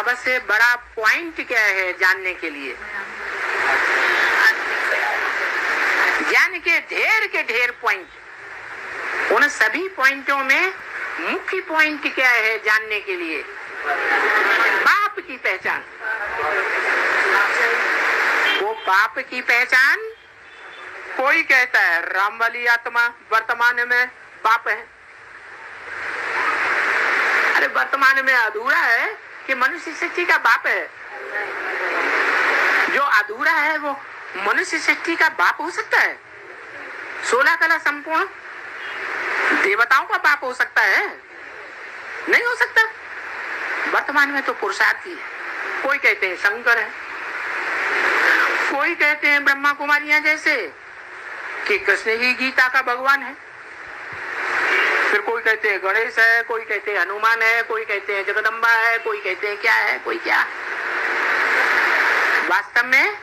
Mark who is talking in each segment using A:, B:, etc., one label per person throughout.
A: सबसे बड़ा पॉइंट क्या है जानने के लिए? ज्ञान के ढेर पॉइंट, उन सभी पॉइंटों में मुख्य पॉइंट क्या है जानने के लिए? बाप की पहचान। वो बाप की पहचान, कोई कहता है राम वाली आत्मा वर्तमान में बाप है। अरे वर्तमान में अधूरा है कि मनुष्य सृष्टि का बाप है? जो अधूरा है वो मनुष्य सृष्टि का बाप हो सकता है? 16 कला संपूर्ण देवताओं का बाप हो सकता है? नहीं हो सकता। वर्तमान में तो पुरुषार्थी है। कोई कहते हैं शंकर है, कोई कहते हैं ब्रह्मा कुमारियां जैसे कि कृष्ण ही गीता का भगवान है, फिर कोई कहते हैं गणेश है, कोई कहते हैं हनुमान है, कोई कहते हैं जगदम्बा है, कोई कहते हैं क्या है, कोई क्या। वास्तव में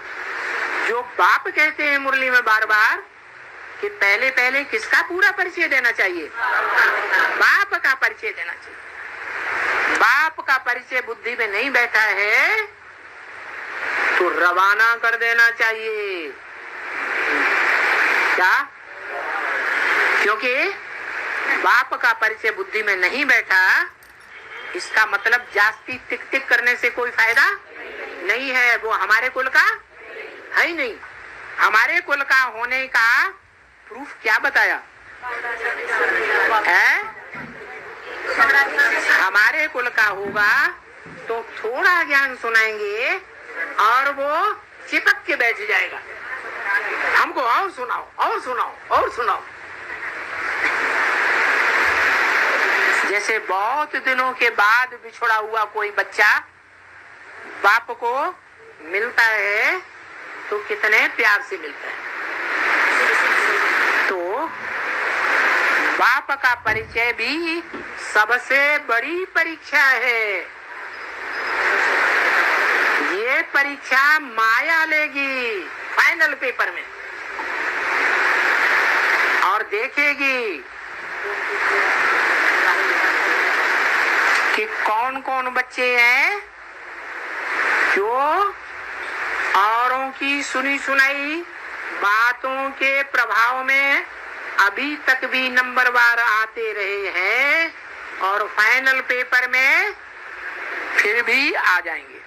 A: जो बाप कहते हैं मुरली में बार बार कि पहले पहले किसका पूरा परिचय देना चाहिए? बाप का परिचय देना चाहिए। बाप का परिचय बुद्धि में नहीं बैठा है तो रवाना कर देना चाहिए। क्या? क्योंकि बाप का परिचय बुद्धि में नहीं बैठा, इसका मतलब जास्ती टिक टिक करने से कोई फायदा नहीं है। वो हमारे कुल का है ही नहीं। हमारे कुल का होने का प्रूफ क्या बताया है? हमारे कुल का होगा तो थोड़ा ज्ञान सुनाएंगे और वो चिपक के बैठ जाएगा। हमको और सुनाओ, और सुनाओ, और सुनाओ। जैसे बहुत दिनों के बाद बिछड़ा हुआ कोई बच्चा बाप को मिलता है तो कितने प्यार से मिलता है। तो बाप का परिचय भी सबसे बड़ी परीक्षा है। ये परीक्षा माया लेगी फाइनल पेपर में और देखेगी कि कौन कौन बच्चे हैं जो औरों की सुनी सुनाई बातों के प्रभाव में अभी तक भी नंबरवार आते रहे हैं और फाइनल पेपर में फिर भी आ जाएंगे,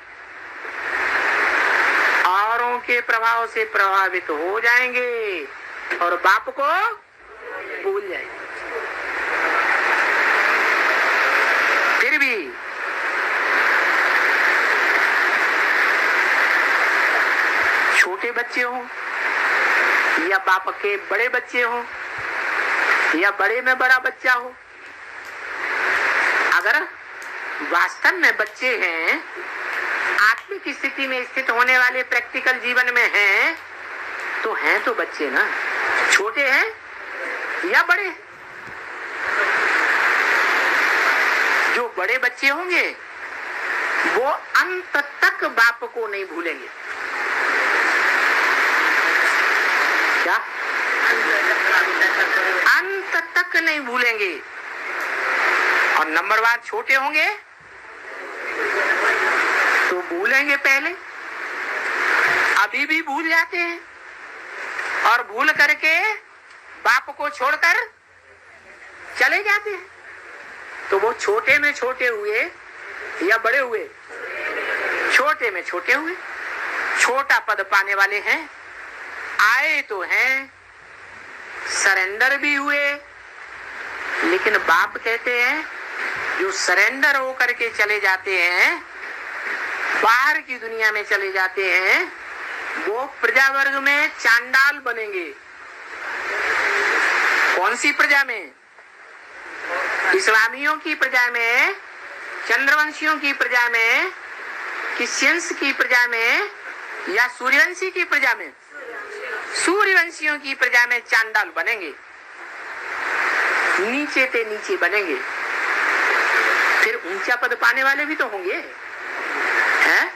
A: औरों के प्रभाव से प्रभावित हो जाएंगे और बाप को भूल जाएंगे। फिर भी छोटे बच्चे हो या बाप के बड़े बच्चे हो या बड़े में बड़ा बच्चा हो, अगर वास्तव में बच्चे हैं, आत्मिक स्थिति में स्थित होने वाले प्रैक्टिकल जीवन में हैं, तो हैं तो बच्चे ना। छोटे हैं या बड़े? जो बड़े बच्चे होंगे वो अंत तक बाप को नहीं भूलेंगे। क्या? अंत तक नहीं भूलेंगे। और नंबरवार छोटे होंगे तो भूलेंगे पहले, अभी भी भूल जाते हैं और भूल करके बाप को छोड़कर चले जाते हैं। तो वो छोटे में छोटे हुए या बड़े हुए? छोटे में छोटे हुए। छोटा पद पाने वाले हैं, आए तो हैं, सरेंडर भी हुए, लेकिन बाप कहते हैं जो सरेंडर होकर के चले जाते हैं, बाहर की दुनिया में चले जाते हैं, वो प्रजा वर्ग में चांडाल बनेंगे। कौन सी प्रजा में? इस्लामियों की प्रजा में, चंद्रवंशियों की प्रजा में, क्रिश्चियंस की प्रजा में या सूर्यवंशी की प्रजा में? सूर्यवंशियों की प्रजा में चांडाल बनेंगे, नीचे पे नीचे बनेंगे। फिर ऊंचा पद पाने वाले भी तो होंगे, हैं?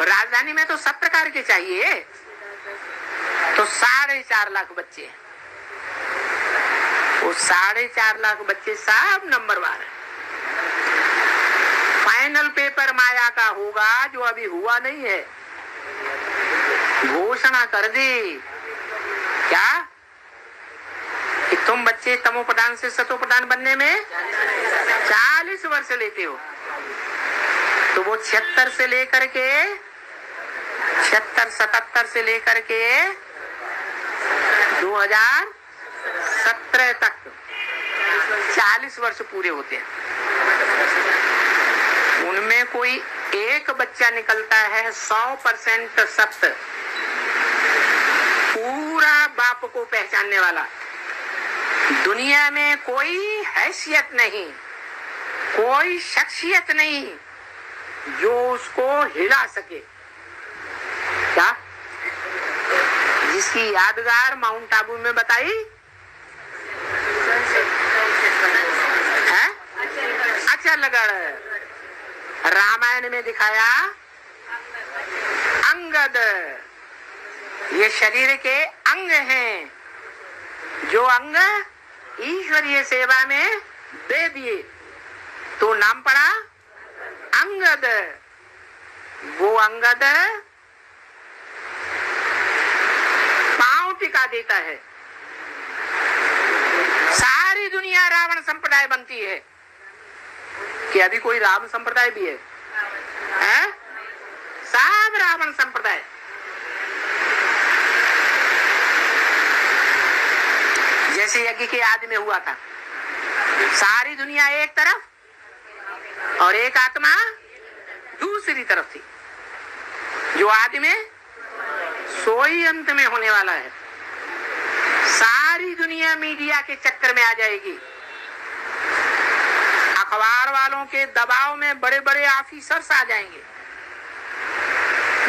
A: राजधानी में तो सब प्रकार के चाहिए। तो 4.5 लाख बच्चे हैं, वो 4.5 लाख बच्चे सब नंबरवार है। फाइनल पेपर माया का होगा जो अभी हुआ नहीं है। घोषणा कर दी क्या कि तुम बच्चे तमोप्रधान से सतोप्रधान बनने में 40 वर्ष लेते हो, तो वो 76 से लेकर के 77 से लेकर के 2017 तक 40 वर्ष पूरे होते हैं। उनमें कोई एक बच्चा निकलता है 100% सत्य, पूरा बाप को पहचानने वाला। दुनिया में कोई हैसियत नहीं, कोई शख्सियत नहीं जो उसको हिला सके। क्या? जिसकी यादगार माउंट आबू में बताई है, अचलगढ़। रामायण में दिखाया अंगद। ये शरीर के अंग हैं, जो अंग ईश्वरीय सेवा में दे दिए तो नाम पड़ा अंगद। वो अंगद पांव टिका देता है। सारी दुनिया रावण संप्रदाय बनती है कि अभी कोई राम संप्रदाय भी है? सब रावण संप्रदाय। जैसे यज्ञ के आदि में हुआ था, सारी दुनिया एक तरफ और एक आत्मा दूसरी तरफ थी। जो आदि में सोई अंत में होने वाला है। सारी दुनिया मीडिया के चक्कर में आ जाएगी। अखबार वालों के दबाव में बड़े बड़े ऑफिसर्स आ जाएंगे,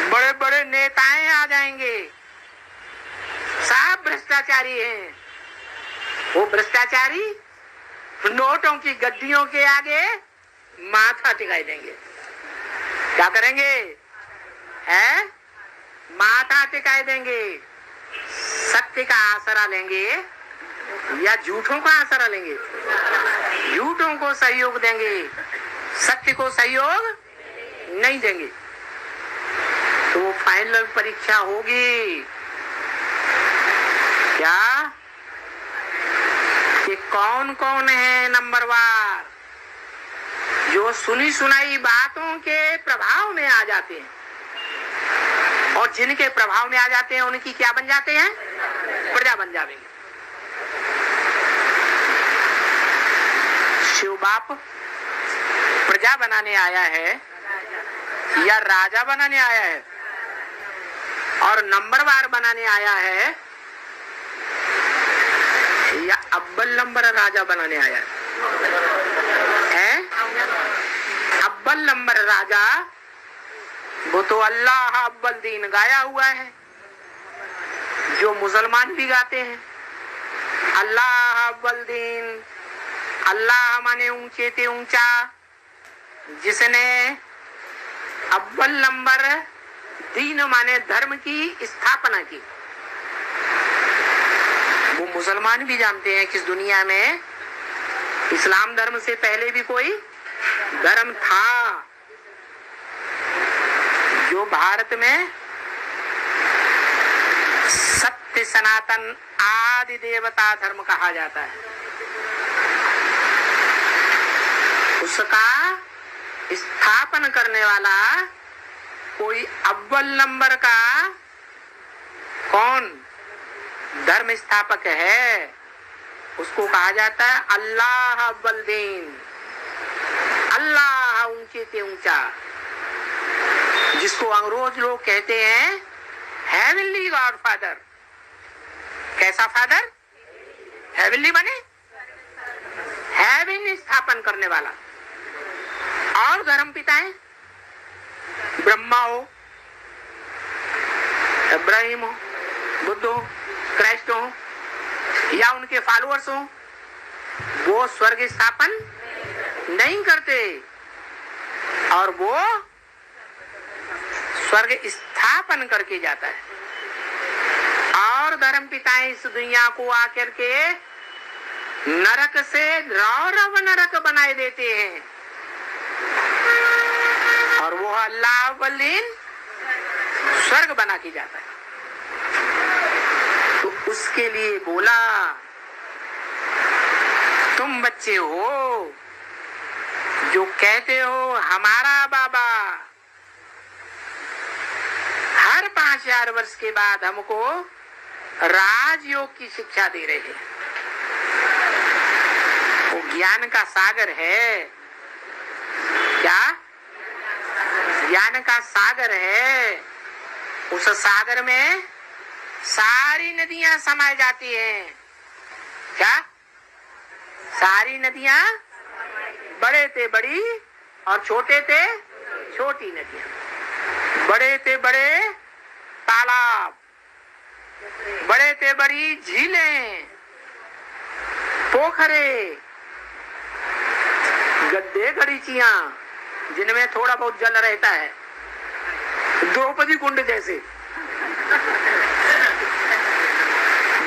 A: बड़े बड़े नेताएं आ जाएंगे। सब भ्रष्टाचारी हैं। वो भ्रष्टाचारी नोटों की गड्डियों के आगे माथा टिकाई देंगे। क्या करेंगे? है माथा टिकाई देंगे। सत्य का आसरा लेंगे या झूठों का आसरा लेंगे? झूठों को सहयोग देंगे, सत्य को सहयोग नहीं देंगे। तो फाइनल परीक्षा होगी क्या कि कौन कौन है नंबरवार, जो सुनी सुनाई बातों के प्रभाव में आ जाते हैं। और जिनके प्रभाव में आ जाते हैं उनकी क्या बन जाते हैं? प्रजा बन जाएंगे। शिव बाप प्रजा बनाने आया है या राजा बनाने आया है? और नंबरवार बनाने आया है या अव्वल नंबर राजा बनाने आया है? अव्वल नंबर राजा वो तो अल्लाह अव्वल दीन गाया हुआ है, जो मुसलमान भी गाते हैं। अल्लाह अव्वल दीन, अल्लाह माने ऊंचे ते ऊंचा। जिसने अव्वल नंबर दीन माने धर्म की स्थापना की, वो मुसलमान भी जानते हैं कि इस दुनिया में इस्लाम धर्म से पहले भी कोई धर्म था, जो भारत में सत्य सनातन आदि देवता धर्म कहा जाता है। उसका स्थापन करने वाला कोई अव्वल नंबर का कौन धर्म स्थापक है, उसको कहा जाता है अल्लाह अव्वल दीन, अल्लाह ऊंचे से ऊंचा। जिसको अंग्रेज लोग कहते हैं हेवनली गॉड फादर। कैसा फादर? हेवनली बने, हेवन स्थापन करने वाला। और धर्म पिताएं ब्रह्मा हो, इब्राहिम हो, बुद्ध हो, क्राइस्ट हो या उनके फॉलोअर्स हो, वो स्वर्ग स्थापन नहीं करते और वो स्वर्ग स्थापन करके जाता है। और धर्म पिताएं इस दुनिया को आकर के नरक से रौरव नरक बनाए देते हैं। और वो अल्लाह अव्वलीन स्वर्ग बना के जाता है। तो उसके लिए बोला, तुम बच्चे हो जो कहते हो हमारा बाबा हर 5000 वर्ष के बाद हमको राजयोग की शिक्षा दे रहे हैं। वो ज्ञान का सागर है। क्या? ज्ञान का सागर है। उस सागर में सारी नदियां समाई जाती हैं। क्या? सारी नदियां बड़े थे बड़ी और छोटे थे छोटी नदियां। बड़े थे बड़े तालाब, बड़े थे बड़ी झीलें, पोखरे, गड्ढे, गड़ीचियां जिनमें थोड़ा बहुत जल रहता है, द्रौपदी कुंड जैसे।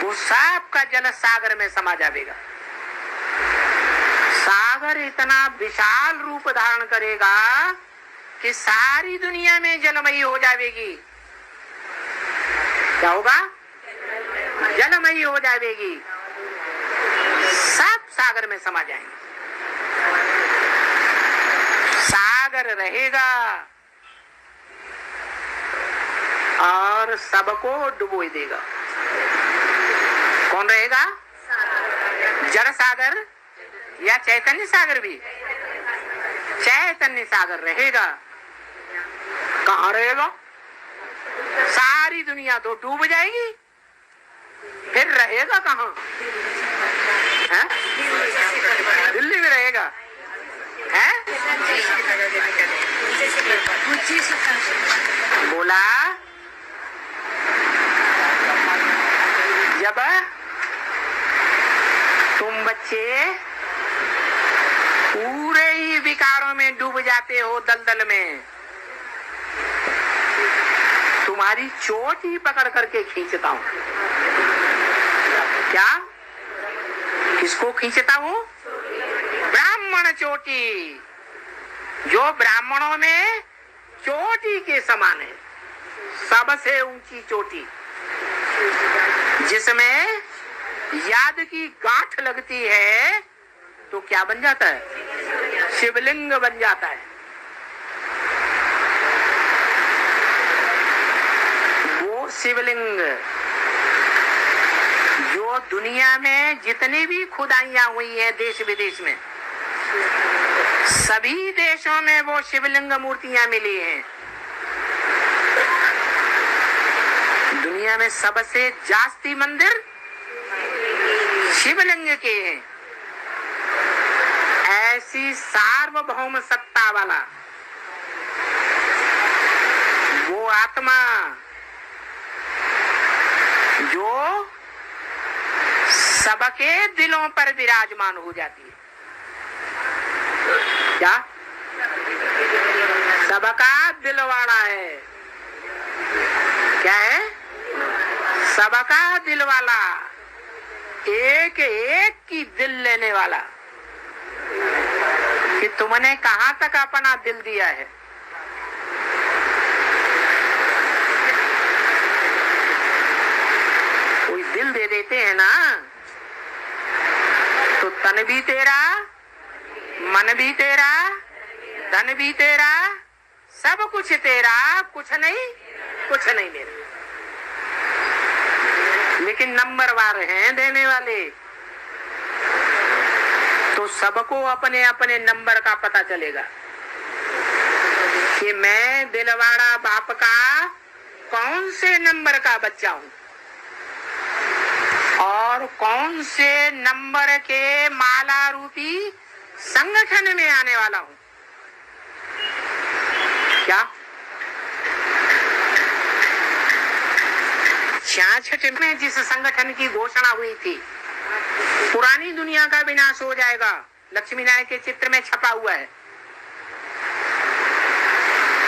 A: वो सब का जल सागर में समा जाएगा। सागर इतना विशाल रूप धारण करेगा कि सारी दुनिया में जलमयी हो जाएगी। क्या होगा? जलमयी हो जाएगी। सब सागर में समा जाएंगे। सागर रहेगा और सबको डुबो देगा। कौन रहेगा? जल सागर या चैतन्य सागर? भी चैतन्य सागर रहेगा। कहाँ रहेगा? सारी दुनिया तो डूब जाएगी, फिर रहेगा कहाँ? दिल्ली में रहेगा है? बोला जब तुम बच्चे पूरे ही विकारों में डूब जाते हो, दलदल में, तुम्हारी चोट ही पकड़ करके खींचता हूं। क्या? किसको खींचता हूं? ब्राह्मण चोटी, जो ब्राह्मणों में चोटी के समान है, सबसे ऊंची चोटी, जिसमें याद की गांठ लगती है तो क्या बन जाता है? शिवलिंग बन जाता है। वो शिवलिंग जो दुनिया में जितनी भी खुदाइयां हुई है देश विदेश में, सभी देशों में वो शिवलिंग मूर्तियां मिली हैं। दुनिया में सबसे जास्ती मंदिर शिवलिंग के हैं। ऐसी सार्वभौम सत्ता वाला वो आत्मा जो सबके दिलों पर विराजमान हो जाती है। क्या? सबका दिलवाड़ा है। क्या है? सबका दिलवाला, एक एक की दिल लेने वाला, कि तुमने कहां तक अपना दिल दिया है। कोई दिल दे देते हैं ना तो तन भी तेरा, मन भी तेरा, धन भी तेरा, सब कुछ तेरा, कुछ नहीं मेरा। लेकिन नंबरवार हैं देने वाले, तो सबको अपने अपने नंबर का पता चलेगा कि मैं दिलवाड़ा बाप का कौन से नंबर का बच्चा हूं और कौन से नंबर के माला रूपी संगठन में आने वाला हूं। क्या? 66 में जिस संगठन की घोषणा हुई थी, पुरानी दुनिया का विनाश हो जाएगा, लक्ष्मी नारायण के चित्र में छपा हुआ है,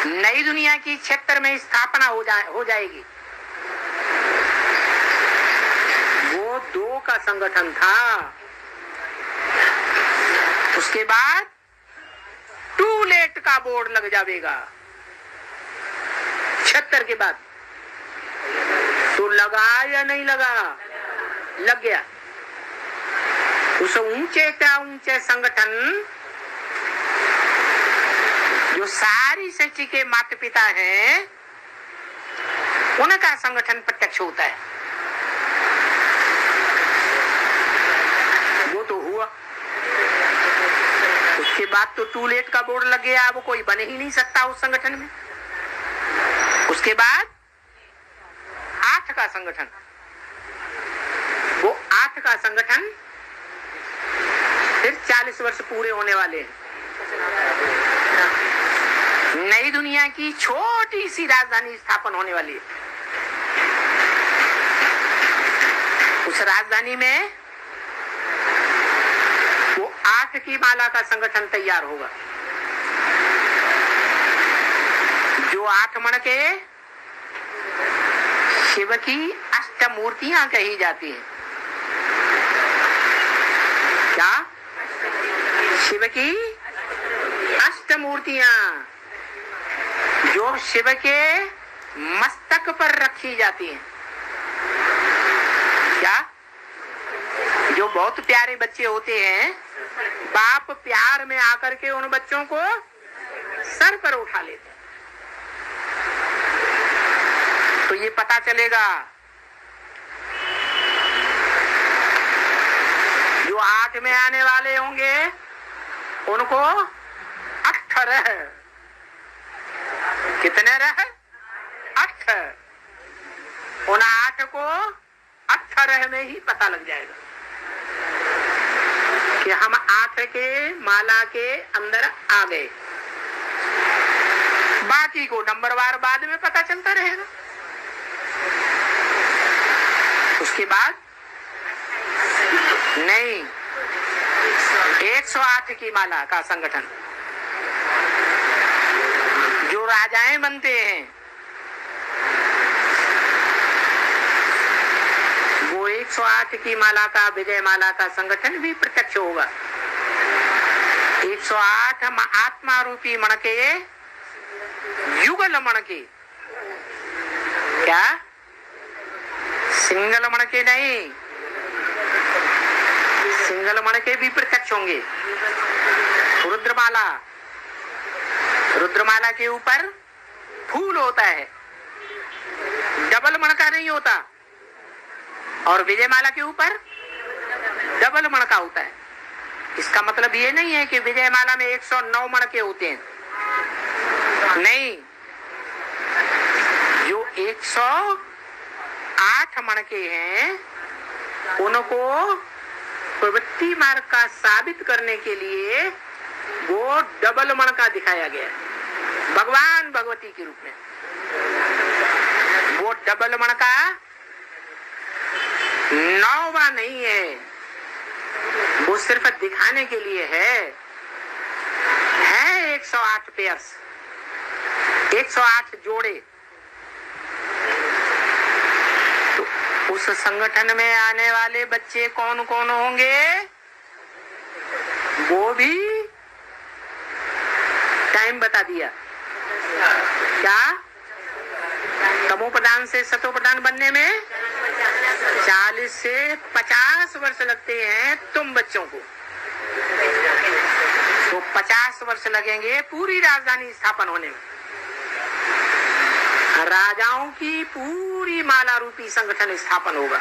A: नई दुनिया की क्षेत्र में स्थापना हो जाएगी। वो 2 का संगठन था। उसके बाद टू लेट का बोर्ड लग जाएगा। 76 के बाद तो लगा या नहीं लगा? लग गया। उस ऊंचे का ऊंचे संगठन जो सारी सृष्टि के माता पिता हैं, उनका संगठन प्रत्यक्ष होता है। वो तो हुआ, उसके बाद तो टू लेट का बोर्ड लग गया। वो कोई बन ही नहीं सकता उस संगठन में। उसके बाद 8 का संगठन, वो 8 का संगठन फिर 40 वर्ष पूरे होने वाले हैं। नई दुनिया की छोटी सी राजधानी स्थापन होने वाली है। उस राजधानी में वो 8 की माला का संगठन तैयार होगा। जो 8 मणके शिव की अष्टमूर्तियां कही जाती हैं। क्या? शिव की अष्टमूर्तियां जो शिव के मस्तक पर रखी जाती हैं। क्या? जो बहुत प्यारे बच्चे होते हैं, बाप प्यार में आकर के उन बच्चों को सर पर उठा लेते हैं। तो ये पता चलेगा जो 8 में आने वाले होंगे उनको अक्षर, कितने रहे? 8। उन 8 को अक्षर में ही पता लग जाएगा कि हम 8 के माला के अंदर आ गए। बाकी को नंबरवार बाद में पता चलता रहेगा। उसके बाद नहीं, 108 की माला का संगठन जो राजाएं बनते हैं, वो 108 की माला का विजय माला का संगठन भी प्रत्यक्ष होगा। 108 आत्मा रूपी मणके, युगल मणके, क्या? सिंगल मणके नहीं, सिंगल मणके भी प्रत्यक्ष होंगे। रुद्रमाला, रुद्रमाला के ऊपर फूल होता है, डबल मणका नहीं होता। और विजयमाला के ऊपर डबल मणका होता है। इसका मतलब ये नहीं है कि विजयमाला में 109 मणके होते हैं, नहीं। जो 108 मणके हैं उनको प्रवृत्ति मार्ग का साबित करने के लिए वो डबल मणका दिखाया गया है भगवान भगवती के रूप में। वो डबल मणका 9वां नहीं है, वो सिर्फ दिखाने के लिए है 108 पेयर्स, 108 जोड़े। तो उस संगठन में आने वाले बच्चे कौन कौन होंगे वो भी टाइम बता दिया। क्या? तमोप्रधान से सतोप्रधान बनने में 40 से 50 वर्ष लगते हैं तुम बच्चों को, तो 50 वर्ष लगेंगे पूरी राजधानी स्थापन होने में। राजाओं की पूरी माला रूपी संगठन स्थापन होगा।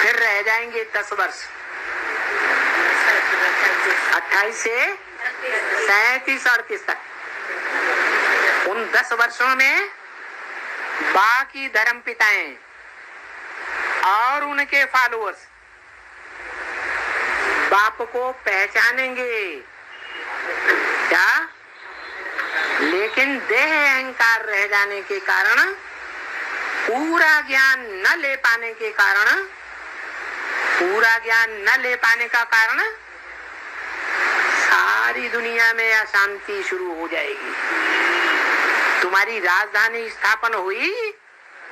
A: फिर रह जाएंगे 10 वर्ष, 28 से 37-38 तक। उन 10 वर्षों में बाकी धर्म पिताएं और उनके फॉलोअर्स बाप को पहचानेंगे। क्या? लेकिन देह अहंकार रह जाने के कारण, पूरा ज्ञान न ले पाने के कारण, पूरा ज्ञान न ले पाने का कारण सारी दुनिया में अशांति शुरू हो जाएगी। तुम्हारी राजधानी स्थापन हुई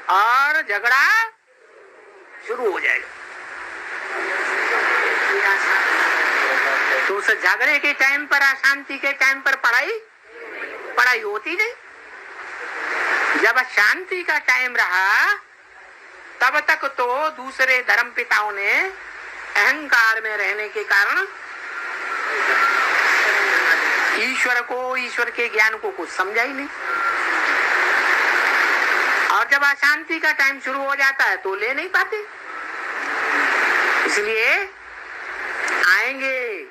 A: और झगड़ा शुरू हो जाएगा। तो उस झगड़े के टाइम पर, अशांति के टाइम पर पढ़ाई होती नहीं। जब शांति का टाइम रहा तब तक तो दूसरे धर्म पिताओं ने अहंकार में रहने के कारण ईश्वर को, ईश्वर के ज्ञान को कुछ समझा ही नहीं। और जब अशांति का टाइम शुरू हो जाता है तो ले नहीं पाते। इसलिए आएंगे,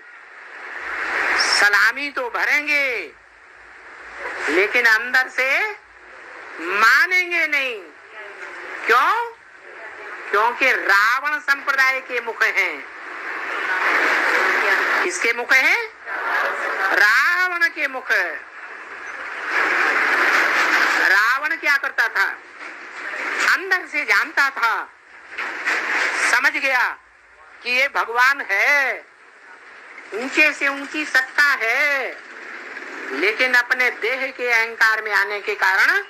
A: सलामी तो भरेंगे, लेकिन अंदर से मानेंगे नहीं। क्यों? क्योंकि रावण संप्रदाय के मुख हैं। किसके मुख हैं? रावण के मुख। रावण क्या करता था? अंदर से जानता था, समझ गया कि ये भगवान है, ऊंचे से ऊंची सत्ता है, लेकिन अपने देह के अहंकार में आने के कारण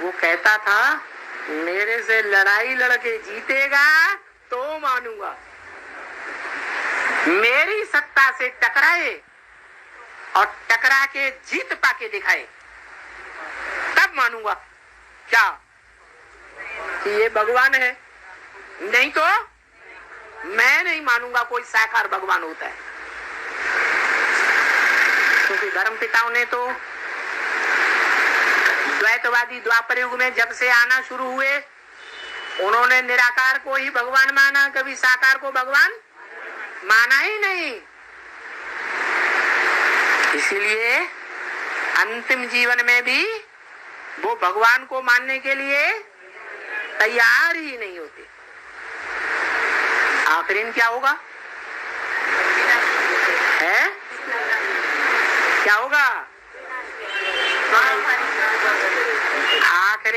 A: वो कहता था मेरे से लड़ाई लड़के जीतेगा तो मानूंगा, मेरी सत्ता से टकराए और टकरा के जीत पाके दिखाए तब मानूंगा क्या कि ये भगवान है। नहीं तो मैं नहीं मानूंगा कोई साकार भगवान होता है। क्योंकि धर्म पिताओं ने तो द्वैतवादी द्वापर युग में जब से आना शुरू हुए, उन्होंने निराकार को ही भगवान माना, कभी साकार को भगवान माना ही नहीं। इसलिए अंतिम जीवन में भी वो भगवान को मानने के लिए तैयार ही नहीं होते। आखिर क्या होगा? है क्या होगा? आखिर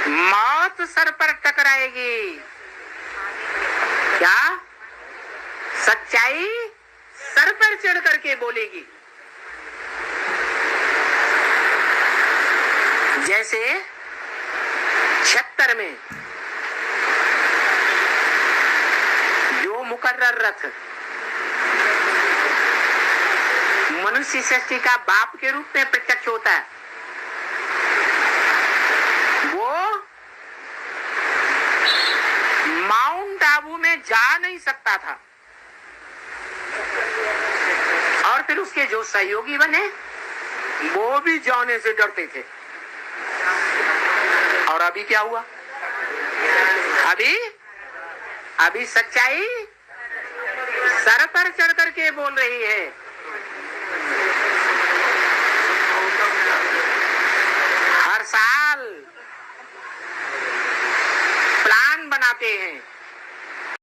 A: मौत सर पर टकराएगी। क्या? सच्चाई सर पर चढ़ करके बोलेगी। जैसे 76 में जो मुकर्रर रथ मनुष्य सृष्टि का बाप के रूप में प्रत्यक्ष होता है, वो माउंट आबू में जा नहीं सकता था। और फिर उसके जो सहयोगी बने वो भी जाने से डरते थे। और अभी क्या हुआ? अभी सच्चाई सर पर चढ़ करके बोल रही है। हर साल प्लान बनाते हैं